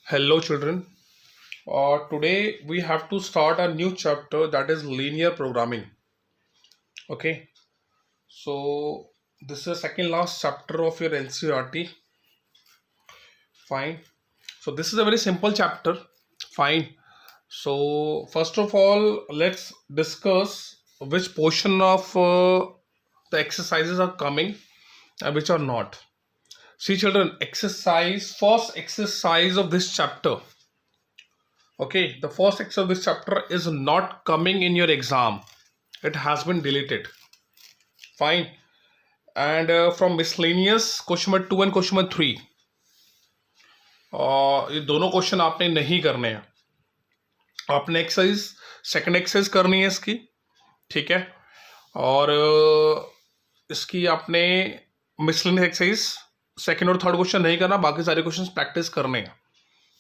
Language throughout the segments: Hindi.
Hello, children. Today we have to start a new chapter that is linear programming. Okay, so this is the second last chapter of your NCERT. Fine. So this is a very simple chapter. Fine. So first of all, let's discuss which portion of the exercises are coming and which are not. See, children, first exercise of this chapter. Okay, the first exercise of this chapter is not coming in your exam. It has been deleted. Fine. And from miscellaneous question number 2 and question number 3, ये दोनों क्वेश्चन आपने नहीं करने हैं. आपने एक्सरसाइज सेकंड एक्सरसाइज करनी है इसकी. ठीक है. और इसकी आपने मिसलेनियस एक्सरसाइज सेकंड और थर्ड क्वेश्चन नहीं करना, बाकी सारे क्वेश्चन प्रैक्टिस करने हैं.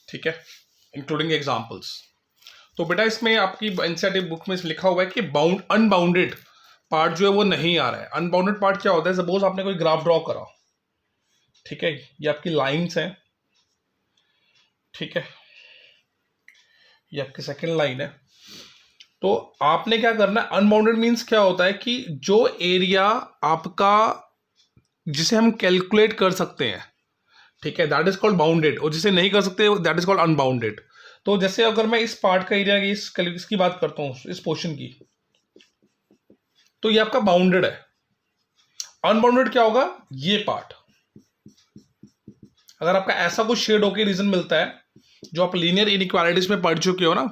ठीक है, इंक्लूडिंग एग्जाम्पल्स. तो बेटा इसमें आपकी एनसीईआरटी बुक में लिखा हुआ है कि अनबाउंडेड पार्ट जो है वो नहीं आ रहा है. अनबाउंडेड पार्ट क्या होता है? सपोज आपने कोई ग्राफ ड्रॉ करा. ठीक है, ये आपकी लाइंस हैं. ठीक है, ये आपकी सेकंड लाइन है. तो आपने क्या करना है? अनबाउंडेड मीन्स क्या होता है कि जो एरिया आपका जिसे हम कैलकुलेट कर सकते हैं, ठीक है, दैट इज कॉल्ड बाउंडेड. और जिसे नहीं कर सकते दैट इज कॉल्ड अनबाउंडेड. तो जैसे अगर मैं इस पार्ट का एरिया इसकी बात करता हूं, इस पोर्शन की, तो ये आपका बाउंडेड है. अनबाउंडेड क्या होगा? ये पार्ट. अगर आपका ऐसा कुछ शेड होकर रीजन मिलता है, जो आप लीनियर इनइक्वालिटीज में पढ़ चुके हो ना,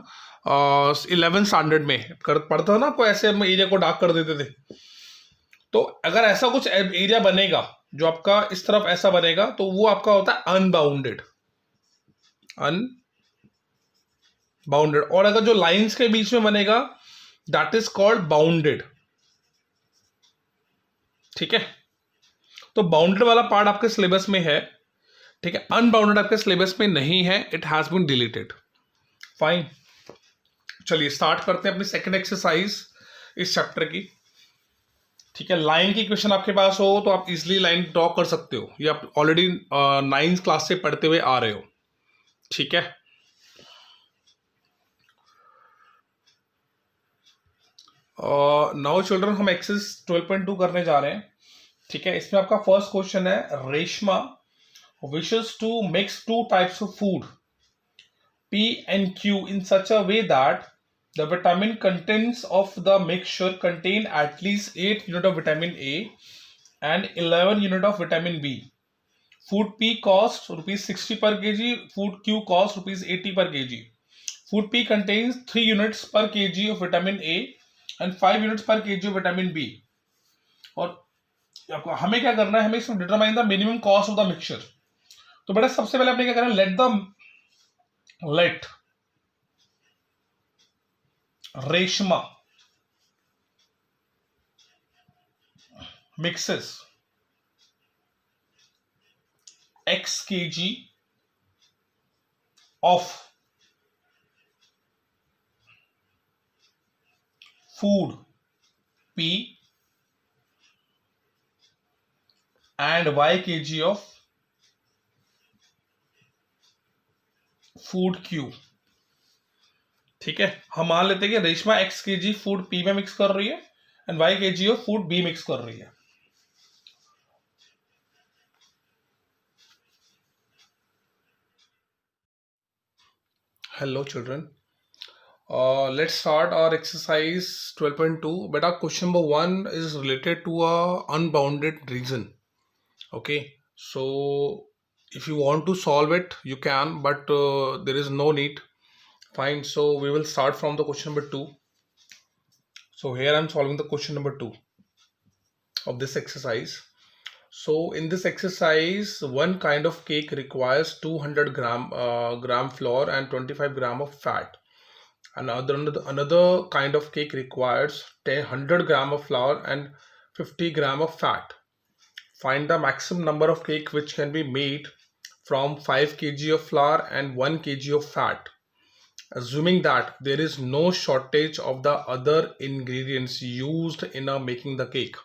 11th स्टैंडर्ड में पढ़ता था ना, आपको ऐसे एरिया को डार्क कर देते थे. तो अगर ऐसा कुछ एरिया बनेगा जो आपका इस तरफ ऐसा बनेगा, तो वो आपका होता है अनबाउंडेड. अनबाउंडेड. और अगर जो लाइंस के बीच में बनेगा, दैट इज कॉल्ड बाउंडेड. ठीक है. तो बाउंडेड वाला पार्ट आपके सिलेबस में है. ठीक है, अनबाउंडेड आपके सिलेबस में नहीं है. It has been deleted. Fine. चलिए स्टार्ट करते हैं अपनी सेकंड एक्सरसाइज इस चैप्टर की. ठीक है, लाइन की क्वेश्चन आपके पास हो तो आप इजिली लाइन ड्रॉ कर सकते हो. ये आप ऑलरेडी 9th क्लास से पढ़ते हुए आ रहे हो. ठीक है. नाउ चिल्ड्रन, हम एक्सरसाइज 12.2 करने जा रहे हैं. ठीक है, इसमें आपका फर्स्ट क्वेश्चन है, Reshma wishes to mix two types of food P and Q in such a way that the vitamin contents of the mixture contain at least 8 unit of vitamin A and 11 unit of vitamin B. Food P costs rupees 60 per kg. Food Q costs rupees 80 per kg. Food P contains 3 units per kg of vitamin A and 5 units per kg of vitamin B. और हमें क्या करना है? हमें इसमें determine the minimum cost of the mixture. तो बेटा सबसे पहले आपने क्या करना है? Let Reshma mixes x kg of food P and y kg of food Q. ठीक है, हम मान लेते हैं कि Reshma x kg food P में मिक्स कर रही है and y kg of food B mix कर रही है. Hello children, let's start our exercise 12.2. beta question number 1 is related to a unbounded region. Okay, so if you want to solve it you can, but there is no need. Fine, so we will start from the question number 2. So here I'm solving the question number 2 of this exercise. So in this exercise, one kind of cake requires 200 gram flour and 25 gram of fat. Another kind of cake requires 100 gram of flour and 50 gram of fat. Find the maximum number of cake which can be made from 5 kg of flour and 1 kg of fat, assuming that there is no shortage of the other ingredients used in making the cake.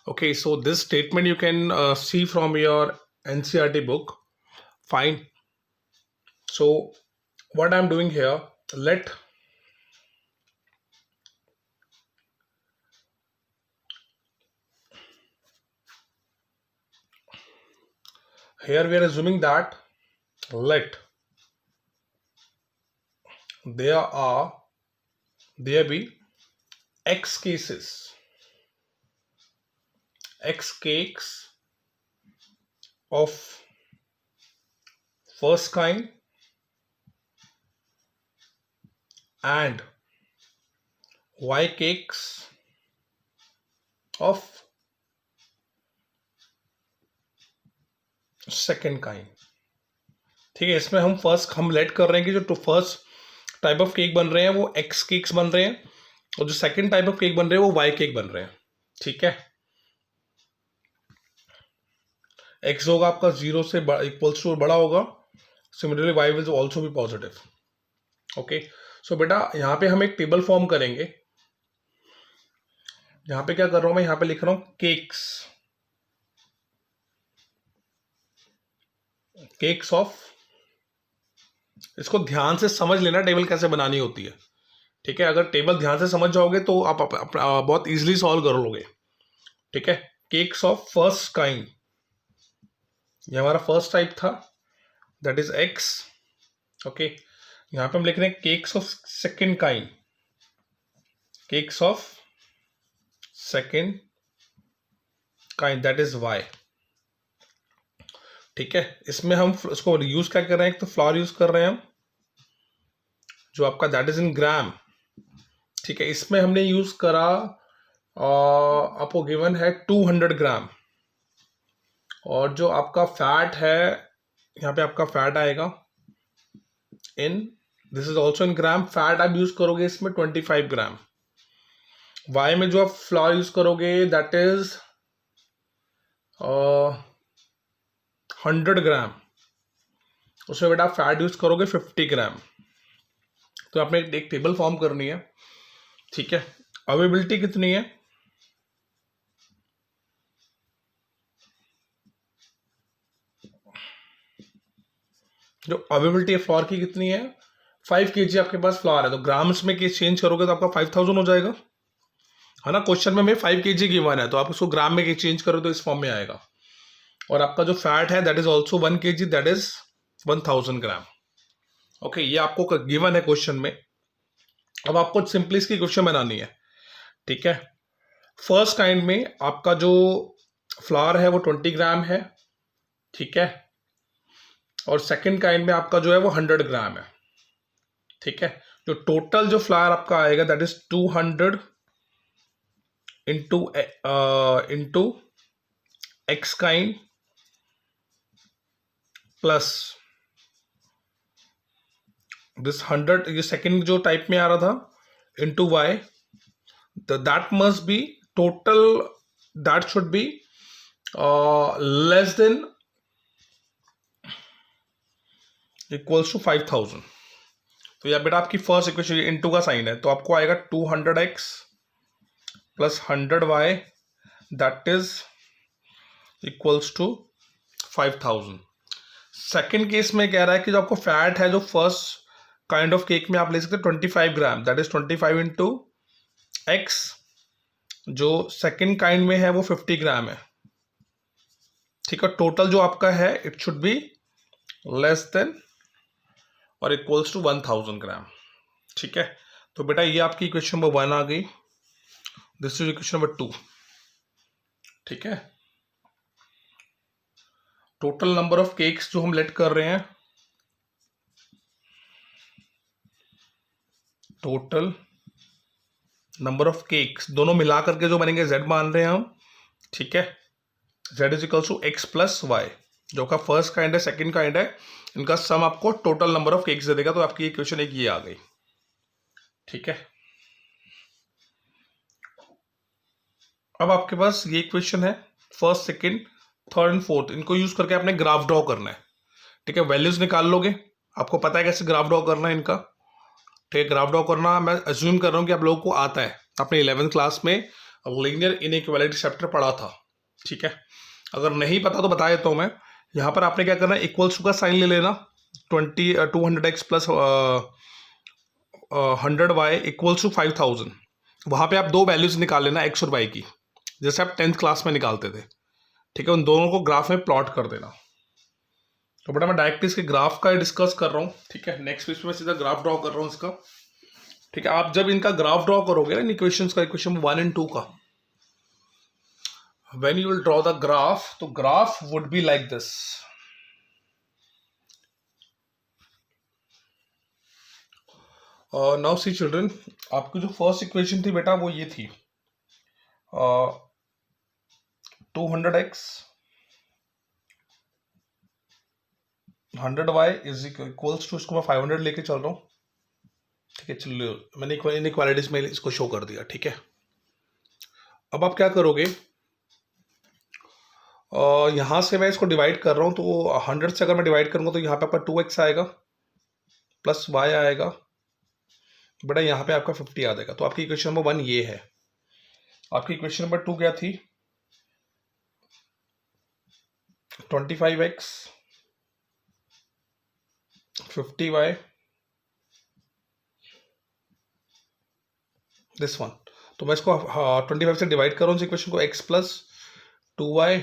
Okay, so this statement you can see from your NCERT book. Fine. So what I'm doing here, here we are assuming that let there be x cases, x cakes of first kind and y cakes of second kind. ठीक है, इसमें हम लेट कर रहे हैं कि जो फर्स्ट टाइप ऑफ केक बन रहे हैं वो एक्स केक्स बन रहे हैं और जो सेकेंड टाइप ऑफ केक बन रहे हैं वो वाई केक बन रहे हैं। ठीक है, एक्स होगा आपका 0 से इक्वल्स टू बड़ा होगा, similarly Y will also be positive. Okay, so बेटा यहाँ पे हम एक टेबल फॉर्म करेंगे। यहाँ पे क्या कर रहा हूं मैं, यहाँ पे लिख रहा हूं केक्स ऑफ, इसको ध्यान से समझ लेना टेबल कैसे बनानी होती है। ठीक है, अगर टेबल ध्यान से समझ जाओगे तो आप बहुत इजीली सॉल्व कर लोगे। ठीक है, केक्स ऑफ फर्स्ट काइंड, ये हमारा फर्स्ट टाइप था, दैट इज एक्स। ओके, यहां पे हम लिख रहे हैं cakes of second kind, cakes of second kind that is Y. ठीक है, इसमें हम इसको यूज क्या कर रहे हैं, एक तो फ्लावर यूज कर रहे हैं हम जो आपका दैट इज इन ग्राम। ठीक है, इसमें हमने यूज करा आपको गिवन है 200 ग्राम, और जो आपका फैट है यहाँ पे आपका फैट आएगा in, this is also in gram, fat आप यूज करोगे इसमें 25 ग्राम। वाई में जो आप फ्लावर यूज करोगे दैट इज 100 ग्राम, उसमें बेटा फैट यूज करोगे 50 ग्राम। तो आपने एक टेबल फॉर्म करनी है। ठीक है, अवेलेबिलिटी कितनी है, जो अवेलेबिलिटी है फ्लावर की कितनी है, 5 kg आपके पास फ्लावर है, तो ग्राम्स में चेंज करोगे तो आपका 5000 हो जाएगा, है ना। क्वेश्चन में 5 kg गिवन है तो आप उसको ग्राम में चेंज करो तो इस फॉर्म में आएगा। और आपका जो फैट है that is also 1 kg, that is 1000 gram. Okay, ये आपको गिवन है क्वेश्चन में। अब आपको सिंपली इसकी क्वेश्चन बनानी है। ठीक है, फर्स्ट काइंड में आपका जो फ्लावर है वो 20 ग्राम है। ठीक है, और सेकंड काइंड में आपका जो है वो 100 ग्राम है। ठीक है, जो टोटल जो फ्लावर आपका आएगा that is 200 into X kind plus this 100, ये सेकंड जो टाइप में आ रहा था, into Y, that must be total, that should be less than equals to 5000। तो यह बेटा आपकी फर्स्ट इक्वेशन इनटू का साइन है, तो आपको आएगा 200x plus 100y that is equals to 5000। Second case में कह रहा है कि जो आपको फैट है जो फर्स्ट काइंड ऑफ केक में आप ले सकते हैं 25 ग्राम, दैट इज 25 इंटू एक्स, जो सेकेंड काइंड में है वो 50 ग्राम है। ठीक है, टोटल जो आपका है it should be less then और इक्वल्स टू 1000 ग्राम। ठीक है, तो बेटा ये आपकी इक्वेशन नंबर 1 आ गई, दिस इज इक्वेशन नंबर 2। ठीक है, टोटल नंबर ऑफ केक्स जो हम लेट कर रहे हैं, टोटल नंबर ऑफ केक्स दोनों मिला करके जो बनेंगे z मान रहे हैं हम। ठीक है, z is equals to X plus Y, जो का फर्स्ट काइंड है सेकंड काइंड है, इनका सम आपको टोटल नंबर ऑफ केक्स दे देगा। तो आपकी इक्वेशन एक ये आ गई। ठीक है, अब आपके पास ये इक्वेशन है first second third and fourth, इनको यूज करके आपने ग्राफ ड्रॉ करना है। ठीक है, वैल्यूज निकाल लोगे, आपको पता है कैसे ग्राफ ड्रॉ करना है इनका। ठीक है, ग्राफ ड्रॉ करना मैं अज्यूम कर रहा हूँ कि आप लोगों को आता है, आपने 11th क्लास में लीनियर इनइक्वालिटी चैप्टर पढ़ा था। ठीक है, अगर नहीं पता तो बता देता हूँ मैं। यहाँ पर आपने क्या करना है, इक्वल्स टू का साइन ले लेना, 200x plus 100y equals to 5000, वहाँ पे आप दो वैल्यूज निकाल लेना x और y की, जैसे आप 10th क्लास में निकालते थे। ठीक है, उन दोनों को ग्राफ में प्लॉट कर देना। तो बेटा मैं डायरेक्टली इसके ग्राफ का डिस्कस कर रहा हूँ। ठीक है, नेक्स्ट पेज में सीधा ग्राफ ड्रॉ कर रहा हूँ इसका। ठीक है, आप जब इनका ग्राफ ड्रॉ करोगे ना इन इक्वेशंस का, इक्वेशन 1 and 2 का, when you will draw the graph, तो graph would be like this। Now see children, आपकी जो फर्स्ट इक्वेशन थी बेटा वो ये थी 200x 100y is equals to, इसको मैं 500 लेके चल रहा हूँ। ठीक है, चलिए मैंने इनइक्वालिटीज में इसको शो कर दिया। ठीक है, अब आप क्या करोगे, यहां से मैं इसको डिवाइड कर रहा हूं, तो 100 से अगर मैं डिवाइड करूंगा तो यहाँ पे आपका 2x आएगा प्लस y आएगा, बेटा यहाँ पे आपका 50 आ जाएगा। तो आपकी इक्वेशन नंबर 1 ये है। आपकी इक्वेशन नंबर 2 क्या थी, 25x 50y दिस वन। तो मैं इसको 25 से डिवाइड कर रहा हूँ इस इक्वेशन को, x प्लस 2y,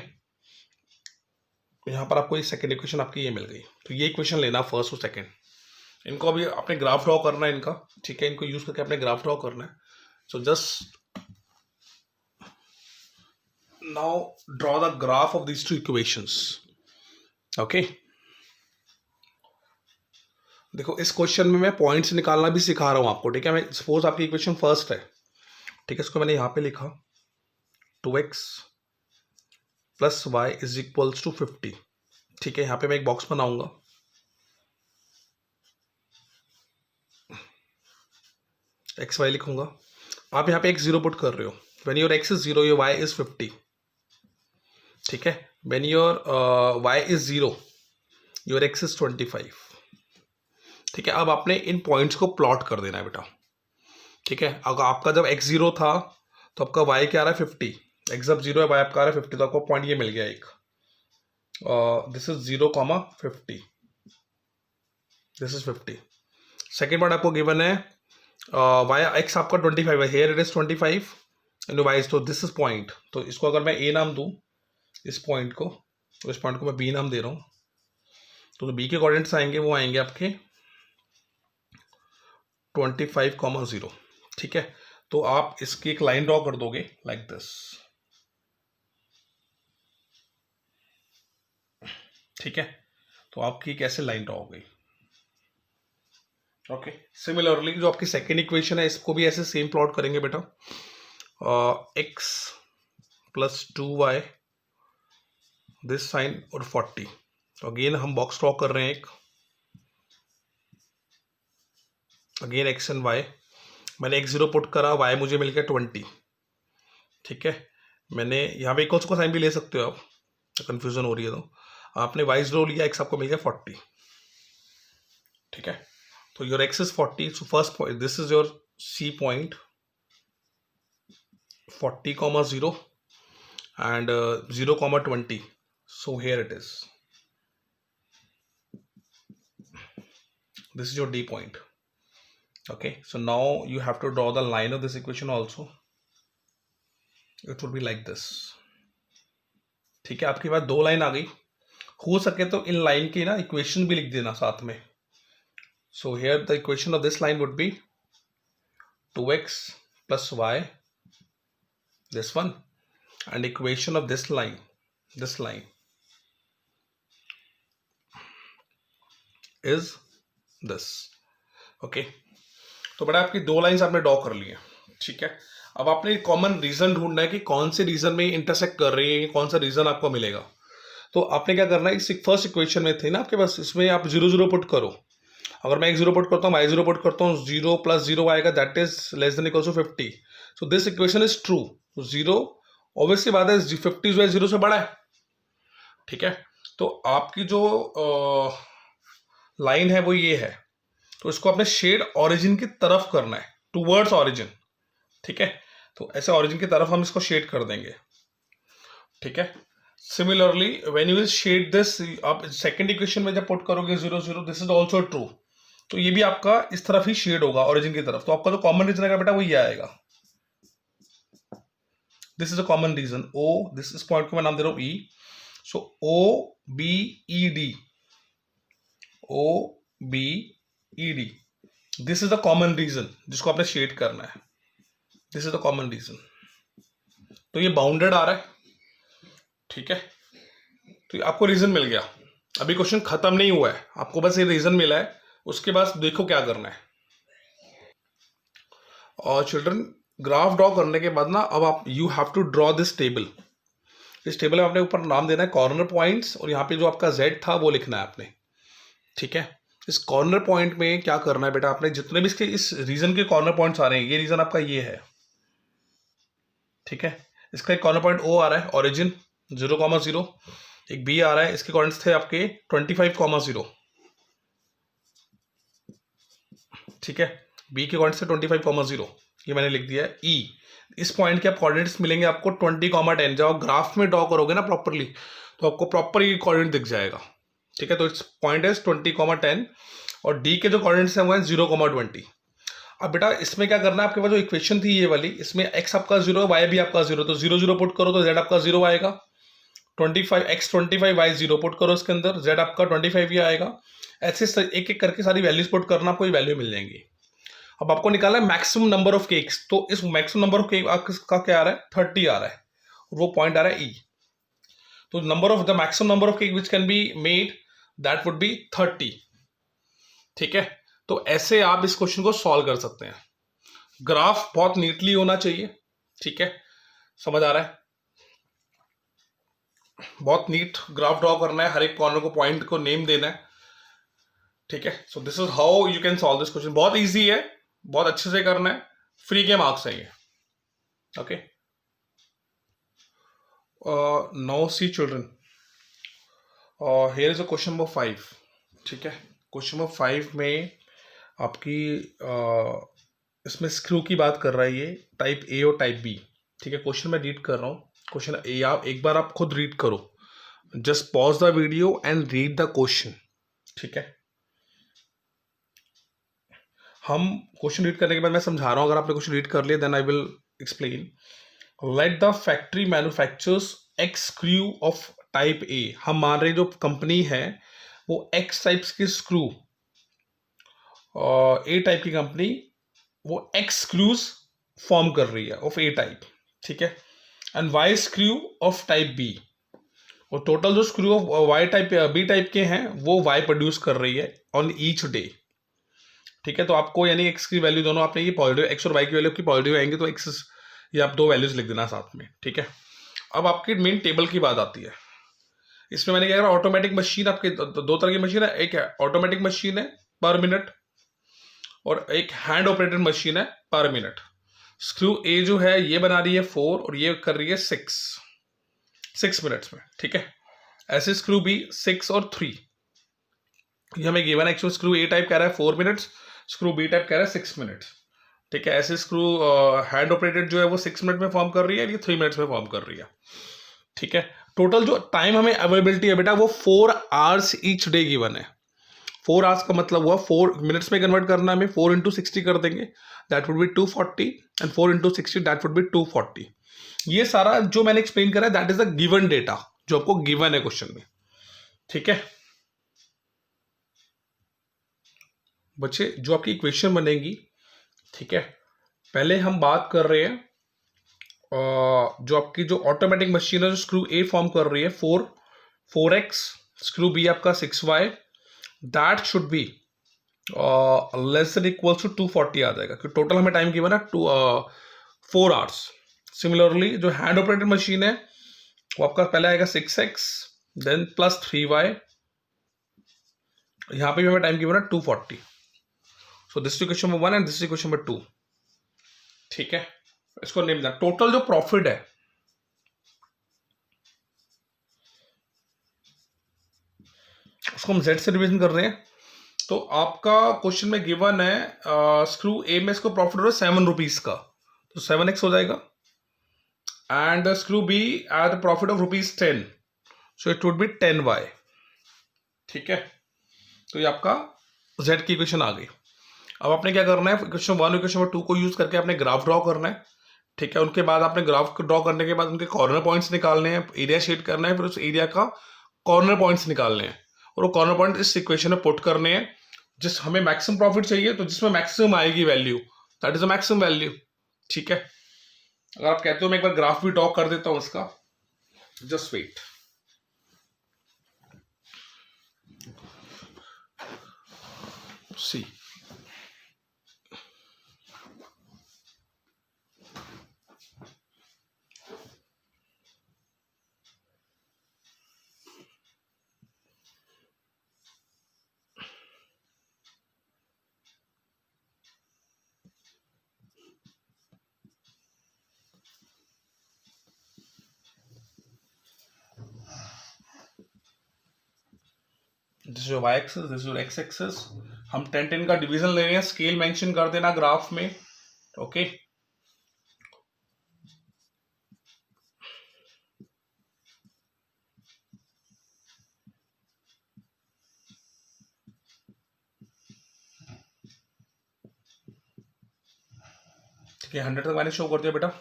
यहाँ पर आपको ये सेकेंड इक्वेशन आपकी ये मिल गई। तो ये इक्वेशन लेना फर्स्ट और सेकेंड, इनको अभी अपने ग्राफ ड्रॉ करना है इनका। ठीक है, इनको यूज करके अपने ग्राफ ड्रॉ करना है। So just now draw the graph of these two equations. Okay, देखो इस क्वेश्चन में मैं पॉइंट्स निकालना भी सिखा रहा हूं आपको। ठीक है, मैं सपोज आपकी इक्वेशन फर्स्ट है। ठीक है, इसको मैंने यहां पे लिखा 2x plus y is equals to 50। ठीक है, यहां पे मैं एक बॉक्स बनाऊंगा, एक्स वाई लिखूंगा। आप यहाँ पे x 0 पुट कर रहे हो। When your x is 0 your y is 50। ठीक है, when your y is 0 your x is 25। ठीक है, अब आपने इन पॉइंट्स को प्लॉट कर देना है बेटा। ठीक है, अगर आपका जब x 0 था तो आपका y क्या आ रहा है 50, x जब 0 है y आपका आ रहा है 50, तो आपको पॉइंट ये मिल गया एक, this is 0,50, this is 50। Second point आपको गिवन है y x आपका 25 है, here it is 25 and y is, तो दिस इज पॉइंट। तो इसको अगर मैं a नाम दूं इस पॉइंट को, तो इस पॉइंट को मैं b नाम दे रहा हूं, तो b के कोऑर्डिनेट्स आएंगे वो आएंगे आपके 25,0। ठीक है, तो आप इसकी एक लाइन ड्रॉ कर दोगे लाइक दिस। ठीक है, तो आपकी कैसे लाइन ड्रॉ हो गई। ओके, सिमिलरली जो आपकी सेकेंड इक्वेशन है इसको भी ऐसे सेम प्लॉट करेंगे बेटा। x plus 2y this sign और 40। तो अगेन हम बॉक्स ड्रॉ कर रहे हैं एक, अगेन x एंड y। मैंने x 0 पुट करा, y मुझे मिल गया 20। ठीक है, मैंने यहाँ पे इक्वल्स का साइन भी ले सकते हो आप, कंफ्यूजन हो रही है तो आपने y 0 लिया, x आपको मिल गया 40। ठीक है, तो your x is 40, so first point this is your C point 40,0 and 0,20, so here it is, this is your D point. Okay, so now you have to draw the line of this equation also. It would be like this. ठीक है, आपके पास दो लाइन आ गई। हो सके तो इन लाइन की ना इक्वेशन भी लिख देना साथ में। So here the equation of this line would be 2x plus y, this one, and equation of this line is this. Okay, तो बेटा आपकी दो लाइंस आपने ड्रॉ कर ली है। ठीक है, अब आपने कॉमन रीजन ढूंढना है कि कौन से रीजन में इंटरसेक्ट कर रही है, कौन सा रीजन आपको मिलेगा। तो आपने क्या करना है, इस फर्स्ट इक्वेशन में थे ना आपके पास, इसमें आप 0 0 पुट करो। अगर मैं x 0 पुट करता हूँ, y 0 पुट करता हूँ, 0 प्लस 0 आएगा, that is less than equals to 50। So this equation is true. 0 obviously बात है 50 जो है 0 से बड़ा है। ठीक है, तो आपकी जो लाइन है वो ये है, तो इसको अपने शेड ऑरिजिन की तरफ करना है, टूवर्ड्स ऑरिजिन। ठीक है, तो ऐसे ऑरिजिन की तरफ हम इसको शेड कर देंगे। ठीक है, similarly when you will shed this, आप सेकंड इक्वेशन में जब पुट करोगे 0 0, दिस इज ऑल्सो ट्रू, तो ये भी आपका इस तरफ ही शेड होगा, ओरिजिन की तरफ, तो आपका जो कॉमन रीजन है बेटा वो ये आएगा। This is a common reason O, this इस पॉइंट को मैं नाम दे रहा हूं E, so O B E D, O B E D, this is the common reason जिसको आपने शेड करना है, this is the common reason. तो ये बाउंडेड आ रहा है, ठीक है, तो आपको रीजन मिल गया। अभी क्वेश्चन खत्म नहीं हुआ है, आपको बस ये रीजन मिला है, उसके बाद देखो क्या करना है। और चिल्ड्रन ग्राफ ड्रॉ करने के बाद ना, अब आप you have to draw this table. इस टेबल में आपने ऊपर नाम देना है कॉर्नर पॉइंट्स, और यहाँ पे जो आपका जेड था वो लिखना है आपने, ठीक है। इस कॉर्नर पॉइंट में क्या करना है बेटा, आपने जितने भी इसके इस रीजन के कॉर्नर पॉइंट्स आ रहे हैं, ये रीजन आपका ये है, ठीक है। इसका एक कॉर्नर पॉइंट ओ आ रहा है, ओरिजिन 0,0, एक बी आ रहा है, इसके कॉर्डिनेट्स थे आपके 25,0, ठीक है, बी के कॉर्डिनेट्स थे 25,0, ये मैंने लिख दिया है। ई, इस पॉइंट के आप कोऑर्डिनेट्स मिलेंगे आपको 20,10, जब आप ग्राफ में ड्रॉ करोगे ना प्रॉपरली, तो आपको प्रॉपर ये कोऑर्डिनेट दिख जाएगा, ठीक है। तो इस पॉइंट है 20,10, और डी के जो कोऑर्डिनेट्स हैं वो है 0,20। अब बेटा इसमें क्या करना है, आपके पास जो इक्वेशन थी ये वाली, इसमें x आपका 0, y भी आपका 0, तो 0 0 पुट करो तो z आपका 0 आएगा। 25 x 25 y 0 पुट करो इसके अंदर, z आपका 25 ही आएगा। ऐसे एक एक करके सारी वैल्यूज पुट करना, आपको ये वैल्यू मिल जाएंगी। अब आपको निकालना है मैक्सिमम नंबर ऑफ केक्स, तो इस मैक्सिमम नंबर ऑफ केक का क्या आ रहा है, 30 आ रहा है, वो पॉइंट आ रहा है ई। तो number of the maximum number of cake which can be made, that would be 30, ठीक है। तो ऐसे आप इस क्वेश्चन को सॉल्व कर सकते हैं। ग्राफ बहुत नीटली होना चाहिए, ठीक है, समझ आ रहा है, बहुत नीट ग्राफ ड्रॉ करना है, हर एक कॉर्नर को पॉइंट को नेम देना है, ठीक है। So this is how you can solve this question, बहुत इजी है, बहुत अच्छे से करना है, फ्री के मार्क्स है ये, okay. Now see children, here is a question number 5, ठीक है। क्वेश्चन नंबर 5 में आपकी इसमें स्क्रू की बात कर रहा है, ये टाइप ए और टाइप बी, ठीक है। क्वेश्चन मैं रीड कर रहा हूँ, क्वेश्चन ए आप एक बार आप खुद रीड करो, just pause the video and read the question, ठीक है। हम क्वेश्चन रीड करने के बाद मैं समझा रहा हूँ, अगर आपने क्वेश्चन रीड कर लिया then I will explain. Let the factory manufactures X screw of type A, हम मान रहे जो कंपनी है वो एक्स टाइप्स की स्क्रू, ए टाइप की कंपनी वो एक्स स्क्रूज फॉर्म कर रही है ऑफ ए टाइप, ठीक है, and Y screw of type B, और टोटल जो screw of Y type B type के हैं वो वाई प्रोड्यूस कर रही है ऑन ईच डे, ठीक है। तो आपको यानी एक्स की वैल्यू दोनों आपने ये पॉजिटिव, एक्स और वाई की वैल्यू की पॉजिटिव आएंगे, तो एक्स ये आप दो वैल्यूज लिख देना साथ में, ठीक है। अब आपकी मेन टेबल की बात आती है, इसमें मैंने क्या करा, ऑटोमेटिक मशीन आपके दो तरह की मशीन है, एक है ऑटोमेटिक मशीन है पर मिनट, और एक हैंड ऑपरेटेड मशीन है पर मिनट। स्क्रू ए जो है ये बना रही है 4 और ये कर रही है 6 मिनट्स में, ठीक है। ऐसे स्क्रू बी 6 और 3, ये हमें गिवन है। एक्चुअल स्क्रू ए टाइप कह रहा है 4 मिनट्स, स्क्रू बी टाइप कह रहा है 6 मिनट्स, ठीक है। ऐसे स्क्रू हैंड ऑपरेटेड जो है वो 6 मिनट में फॉर्म कर रही है, ये 3 मिनट्स में फॉर्म कर रही है, ठीक है। टोटल जो टाइम हमें अवेलेबिलिटी है बेटा वो 4 आवर्स ईच डे गिवन है। 4 आवर्स का मतलब हुआ 4 मिनट्स में कन्वर्ट करना है हमें, 4 इंटू 60 कर देंगे, that would be 240, and 4 into 60 that would be 240। ये सारा जो मैंने एक्सप्लेन करा है that is the given data जो आपको गिवन है क्वेश्चन में, ठीक है। बच्चे जो आपकी इक्वेशन बनेगी, ठीक है, पहले हम बात कर रहे हैं जो आपकी जो ऑटोमेटिक मशीन है, जो स्क्रू ए फॉर्म कर रही है 4x, स्क्रू बी आपका 6y, that should be less than equal to 240 आ जाएगा, क्योंकि टोटल हमें टाइम गिवन है 4 आवर्स। सिमिलरली जो हैंड ऑपरेटेड मशीन है वो आपका पहले आएगा 6x देन प्लस 3y, यहाँ पे भी हमें टाइम गिवन है 240। So this is question number 1 and this is question number 2, ठीक है। इसको नेम देना। टोटल जो प्रॉफिट है उसको हम z से डिवीजन कर रहे हैं, तो आपका क्वेश्चन में गिवन है स्क्रू ए में इसको प्रॉफिट हो रहा है 7 रुपीज का, तो 7x हो जाएगा, and screw B at profit of ₹10, so it would be 10y। ठीक है, तो ये आपका z की इक्वेशन आ गई। अब आपने क्या करना है, इक्वेशन 1 इक्वेशन 2 को यूज करके आपने ग्राफ ड्रॉ करना है। ठीक है, उनके बाद आपने ग्राफ ड्रॉ करने के बाद उनके कॉर्नर पॉइंट्स निकालने हैं, एरिया शेड करना है, फिर उस एरिया का कॉर्नर पॉइंट्स निकालने हैं और वो कॉर्नर पॉइंट इस इक्वेशन में पुट करने हैं। जिस हमें मैक्सिमम प्रॉफिट चाहिए, तो जिसमें मैक्सिमम आएगी value, that is a maximum value. ठीक है, अगर आप कहते हो मैं एक बार ग्राफ भी ड्रॉ कर देता हूं इसका, just wait. See, this is Y axis, this is X axis. हम 10-10 का डिवीजन ले रहे हैं, स्केल मेंशन कर देना ग्राफ में। ओके, ठीक है, 100 तक मैंने शो कर दिया बेटा।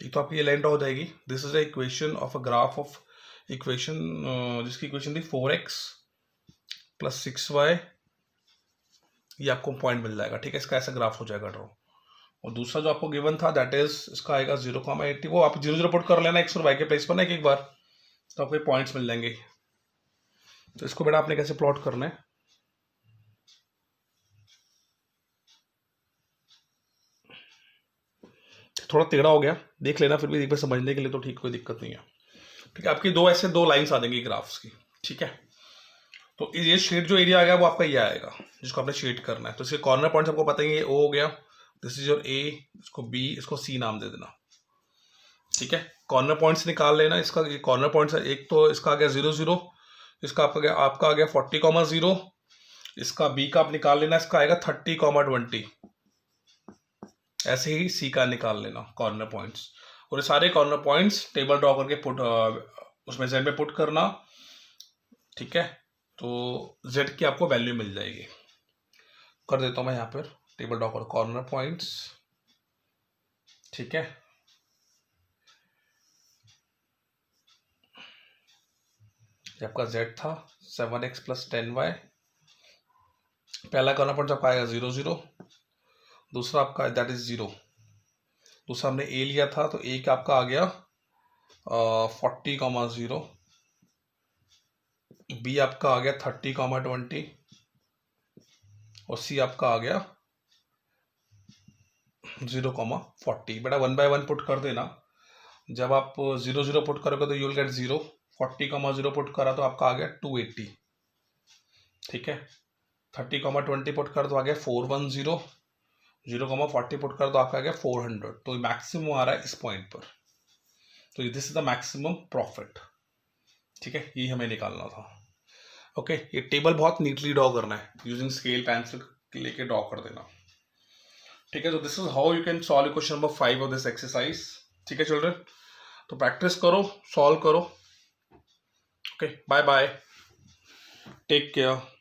एक तो आपकी ये लाइन ड्रॉ हो जाएगी। This is a equation of a graph of equation, जिसकी इक्वेशन थी 4x + 6y। ये आपको पॉइंट मिल जाएगा। ठीक है, इसका ऐसा ग्राफ हो जाएगा ड्रॉ। और दूसरा जो आपको गिवन था दैट इज इसका आएगा 0,80। वो आप 0 0 पुट कर लेना x और y के प्लेस पर ना एक बार, तो आपको पॉइंट्स मिल जाएंगे। तो इसको बेटा आपने कैसे प्लॉट करना है, थोड़ा टेढ़ा हो गया, देख लेना, फिर भी एक बार समझने के लिए तो ठीक, कोई दिक्कत नहीं है। ठीक है, आपकी दो लाइंस आ जाएंगी ग्राफ्स की। ठीक है, तो ये शेड जो एरिया आ गया वो आपका ये आएगा जिसको आपने शेड करना है। तो इसके कॉर्नर पॉइंट्स आपको पता ही है, ओ हो गया, दिस इज योर ए, इसको बी, इसको सी नाम दे देना। ठीक है, कॉर्नर पॉइंट्स निकाल लेना। इसका ये कॉर्नर पॉइंट्स है, एक तो इसका आ गया 0 0, इसका आपका आ गया 40,0। इसका बी का आप निकाल लेना, इसका आएगा 30,20। ऐसे ही सी का निकाल लेना कॉर्नर पॉइंट्स, और ये सारे कॉर्नर पॉइंट्स टेबल ड्रॉ करके पुट उसमें जेड में पुट करना। ठीक है, तो जेड की आपको वैल्यू मिल जाएगी। कर देता हूं मैं यहाँ पर टेबल ड्रॉ कर कॉर्नर पॉइंट्स। ठीक है, आपका जेड था 7x + 10y। पहला कॉर्नर पॉइंट आपका आएगा 0 0, दूसरा आपका दैट इज 0। दूसरा हमने ए लिया था, तो ए का आपका आ गया 40,0। बी आपका आ गया 30,20 और सी आपका आ गया 0,40। बेटा 1 by 1 पुट कर देना। जब आप 0 0 पुट करोगे तो यू विल गेट 0। 40,0 पुट करा तो आपका आ गया 280। ठीक है, 30,20 पुट कर तो आ गया 410। 0,40 पुट कर तो आपका आ गया 400। तो मैक्सिमम आ रहा है इस पॉइंट पर, तो this is the maximum profit. ठीक है, ये हमें निकालना था। ओके, ये टेबल बहुत नीटली ड्रॉ करना है, यूजिंग स्केल पेंसिल लेके ड्रॉ कर देना। ठीक है, तो this is how you can solve question number 5 of this exercise. ठीक है चिल्ड्रन, तो प्रैक्टिस करो, सॉल्व करो। Okay, bye bye, take care.